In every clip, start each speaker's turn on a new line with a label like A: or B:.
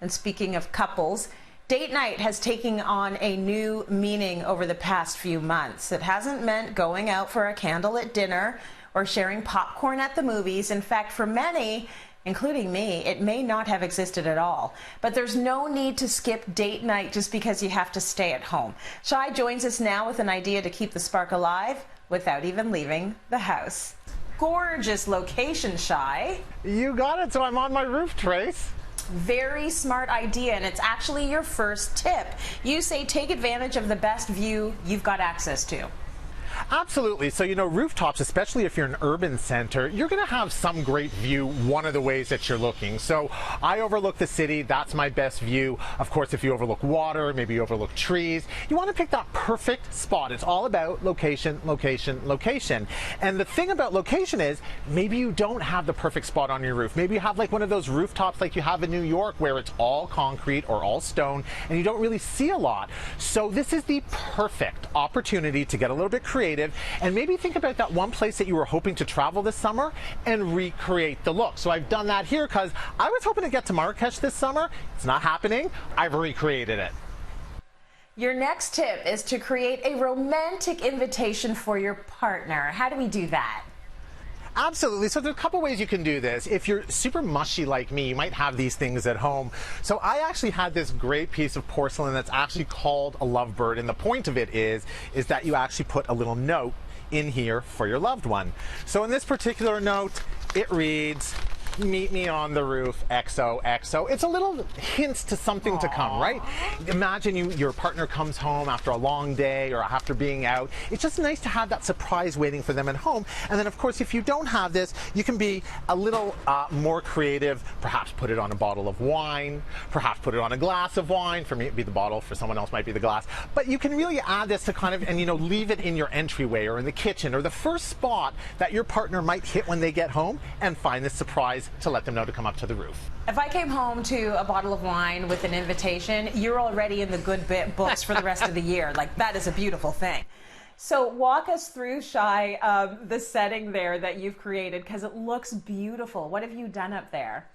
A: And speaking of couples, date night has taken on a new meaning over the past few months. It hasn't meant going out for a candlelit dinner or sharing popcorn at the movies. In fact, for many, including me, it may not have existed at all. But there's no need to skip date night just because you have to stay at home. Shai joins us now with an idea to keep the spark alive without even leaving the house. Gorgeous location, Shai.
B: You got it, so I'm on my roof, Trace.
A: Very smart idea, and it's actually your first tip. You say take advantage of the best view you've got access to.
B: Absolutely. So, rooftops, especially if you're in an urban center, you're going to have some great view one of the ways that you're looking. So I overlook the city. That's my best view. Of course, if you overlook water, maybe you overlook trees, you want to pick that perfect spot. It's all about location, location, location. And the thing about location is maybe you don't have the perfect spot on your roof. Maybe you have like one of those rooftops like you have in New York where it's all concrete or all stone and you don't really see a lot. So this is the perfect opportunity to get a little bit creative and maybe think about that one place that you were hoping to travel this summer and recreate the look. So I've done that here because I was hoping to get to Marrakesh this summer. It's not happening. I've recreated it.
A: Your next tip is to create a romantic invitation for your partner. How do we do that?
B: Absolutely. So there's a couple ways you can do this. If you're super mushy like me, you might have these things at home. So I actually had this great piece of porcelain that's actually called a lovebird. And the point of it is that you actually put a little note in here for your loved one. So in this particular note, it reads, "Meet me on the roof, XOXO." It's a little hint to something to come, right? Imagine your partner comes home after a long day or after being out. It's just nice to have that surprise waiting for them at home. And then, of course, if you don't have this, you can be a little more creative. Perhaps put it on a bottle of wine. Perhaps put it on a glass of wine. For me, it'd be the bottle. For someone else, might be the glass. But you can really add this to kind of, and leave it in your entryway or in the kitchen or the first spot that your partner might hit when they get home and find this surprise to let them know to come up to the roof.
A: If I came home to a bottle of wine with an invitation, you're already in the good books for the rest of the year. Like, that is a beautiful thing. So walk us through, Shai, the setting there that you've created, because it looks beautiful. What have you done up there?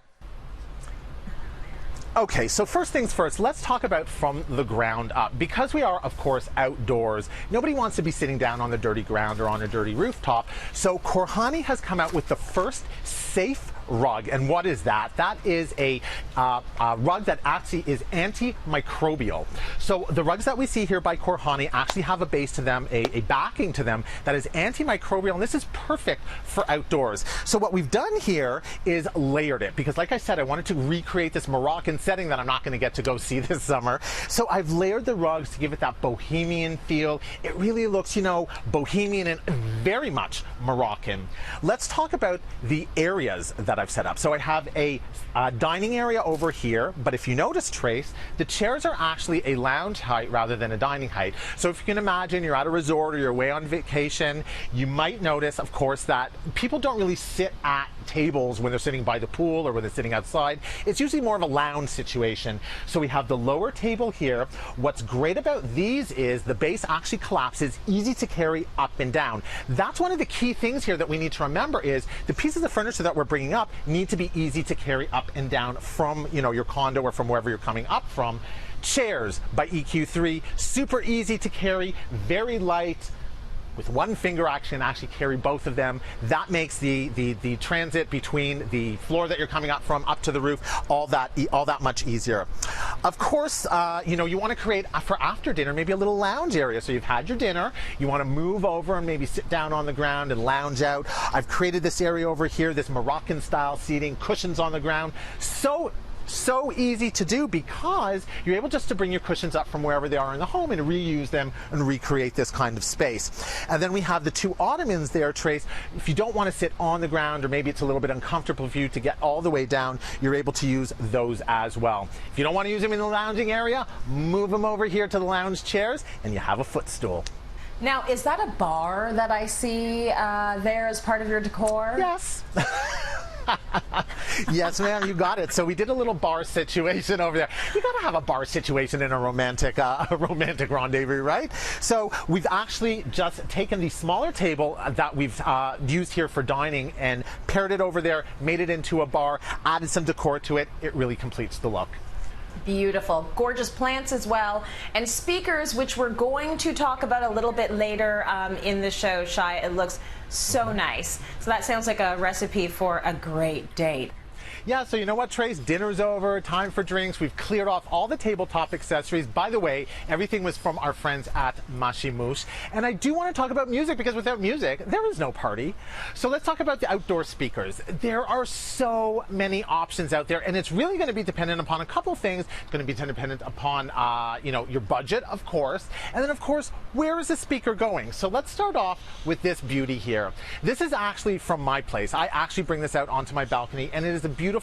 B: Okay, so first things first, let's talk about from the ground up. Because we are, of course, outdoors, nobody wants to be sitting down on the dirty ground or on a dirty rooftop. So Korhani has come out with the first safe rug. And what is that? That is a rug that actually is antimicrobial. So the rugs that we see here by Korhani actually have a base to them, a backing to them that is antimicrobial, and this is perfect for outdoors. So what we've done here is layered it, because like I said, I wanted to recreate this Moroccan setting that I'm not going to get to go see this summer. So I've layered the rugs to give it that bohemian feel. It really looks, bohemian and very much Moroccan. Let's talk about the areas that I've set up. So I have a dining area over here, but if you notice, Trace, the chairs are actually a lounge height rather than a dining height. So if you can imagine you're at a resort or you're away on vacation, you might notice, of course, that people don't really sit at tables when they're sitting by the pool or when they're sitting outside. It's usually more of a lounge situation. So we have the lower table here. What's great about these is the base actually collapses, easy to carry up and down. That's one of the key things here that we need to remember is the pieces of furniture that we're bringing up need to be easy to carry up and down from, your condo or from wherever you're coming up from. Chairs by EQ3, super easy to carry, very light. With one finger action, actually carry both of them. That makes the transit between the floor that you're coming up from up to the roof all that much easier. Of course, you want to create for after dinner maybe a little lounge area. So you've had your dinner, you want to move over and maybe sit down on the ground and lounge out. I've created this area over here, this Moroccan style seating, cushions on the ground. So easy to do because you're able just to bring your cushions up from wherever they are in the home and reuse them and recreate this kind of space. And then we have the two ottomans there, Trace. If you don't want to sit on the ground or maybe it's a little bit uncomfortable for you to get all the way down, you're able to use those as well. If you don't want to use them in the lounging area, move them over here to the lounge chairs and you have a footstool.
A: Now, is that a bar that I see there as part of your decor?
B: Yes. Yes, ma'am, you got it. So we did a little bar situation over there. You got to have a bar situation in a romantic rendezvous, right? So we've actually just taken the smaller table that we've used here for dining and paired it over there, made it into a bar, added some decor to it. It really completes the look.
A: Beautiful. Gorgeous plants as well. And speakers, which we're going to talk about a little bit later in the show, Shai. It looks so nice. So that sounds like a recipe for a great date.
B: Yeah, so you know what, Trace? Dinner's over, time for drinks. We've cleared off all the tabletop accessories. By the way, everything was from our friends at Machimush. And I do want to talk about music, because without music, there is no party. So let's talk about the outdoor speakers. There are so many options out there, and it's really going to be dependent upon a couple things. It's going to be dependent upon, you know, your budget, of course. And then, of course, where is the speaker going? So let's start off with this beauty here. This is actually from my place. I actually bring this out onto my balcony, and it is a beautiful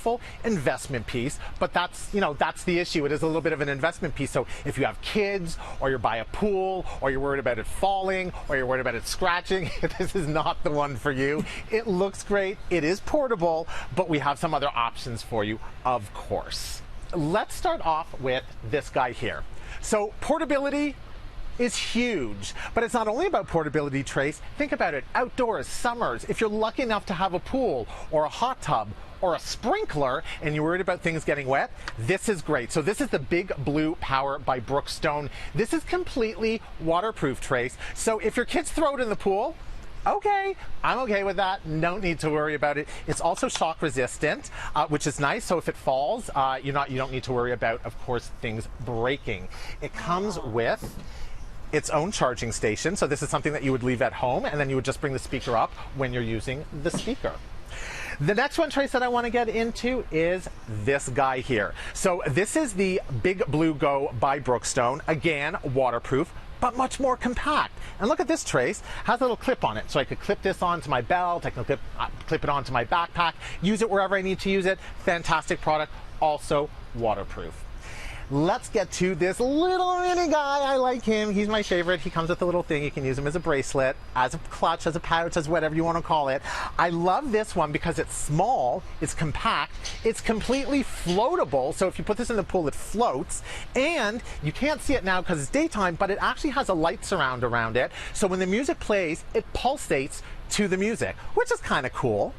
B: investment piece, but that's, you know, that's the issue. It is a little bit of an investment piece. So if you have kids, or you're by a pool, or you're worried about it falling, or you're worried about it scratching, this is not the one for you. It looks great, it is portable, but we have some other options for you, of course. Let's start off with this guy here. So portability is huge, but it's not only about portability, Trace. Think about it, outdoors, summers, if you're lucky enough to have a pool or a hot tub or a sprinkler and you're worried about things getting wet, this is great. So this is the Big Blue Power by Brookstone. This is completely waterproof, Trace. So if your kids throw it in the pool, okay, I'm okay with that. Don't need to worry about it. It's also shock resistant, which is nice. So if it falls, you don't need to worry about, of course, things breaking. It comes with its own charging station. So this is something that you would leave at home, and then you would just bring the speaker up when you're using the speaker. The next one, Trace, that I want to get into is this guy here. So this is the Big Blue Go by Brookstone. Again, waterproof, but much more compact. And look at this, Trace. It has a little clip on it. So I could clip this onto my belt, I can clip it onto my backpack, use it wherever I need to use it. Fantastic product, also waterproof. Let's get to this little mini guy. I like him. He's my favorite. He comes with a little thing. You can use him as a bracelet, as a clutch, as a pouch, as whatever you want to call it. I love this one because it's small, it's compact, it's completely floatable. So if you put this in the pool, it floats. And you can't see it now because it's daytime, but it actually has a light surround around it. So when the music plays, it pulsates to the music, which is kind of cool.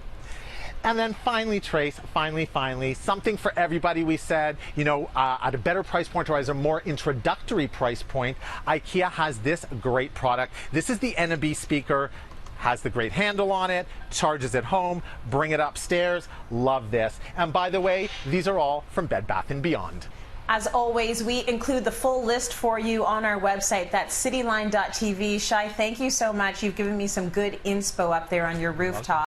B: And then finally, Trace, finally, something for everybody. We said, you know, at a better price point, or as a more introductory price point, IKEA has this great product. This is the NB speaker. Has the great handle on it, charges at home, bring it upstairs. Love this. And by the way, these are all from Bed Bath & Beyond.
A: As always, we include the full list for you on our website. That's cityline.tv. Shai, thank you so much. You've given me some good inspo up there on your rooftop.